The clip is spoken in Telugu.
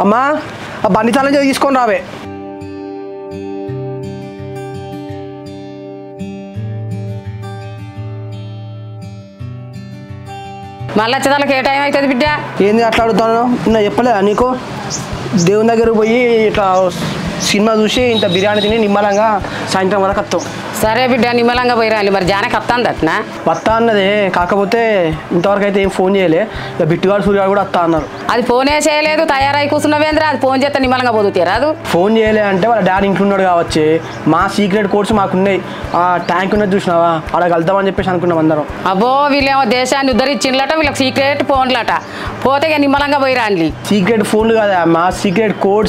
అమ్మా ఆ బండి తాళం తీసుకొని రావే. మళ్ళీ వచ్చేదానికి ఏ టైం అవుతుంది బిడ్డ? ఏంది అట్లా అడుగుతాను? నేను చెప్పలేదా నీకు? దేవుని దగ్గరకు పోయి ఇట్లా సినిమా చూసి ఇంత బిర్యానీ తిని నిమ్మలంగా సాయంత్రం వరకు వస్తాం. సరే బిడ్డ, నిమ్మలంగా పోయి రాలి. మరి జానకి వస్తాను అట్నా? వస్తా అన్నదే, కాకపోతే ఇంతవరకు అయితే ఏం ఫోన్ చేయలే. ఇక బిట్టుగాడు సూర్యగాడు కూడా వస్తా అన్నారు. అది ఫోనే చేయలేదు, తయారై కూర్చున్నవేంద్రా? అది ఫోన్ చేస్తే నిమ్మలంగా పోదుతారా? అది ఫోన్ చేయలే అంటే వాళ్ళ డాడీ ఇంట్లో ఉన్నాడు కావచ్చు. మా సీక్రెట్ కోడ్స్ మాకున్నాయి. ఆ ట్యాంక్ ఉన్నది చూసినావా, అక్కడ వెళ్తామని చెప్పేసి అనుకున్నాం అందరం. అబ్బో, వీళ్ళేమో దేశాన్ని ఉద్ధరించిండ్లట, వీళ్ళకి సీక్రెట్ ఫోన్లట. పోతే ఇక నిమ్మలంగా పోయి రాండి. సీక్రెట్ ఫోన్లు కాదా, మా సీక్రెట్ కోడ్స్.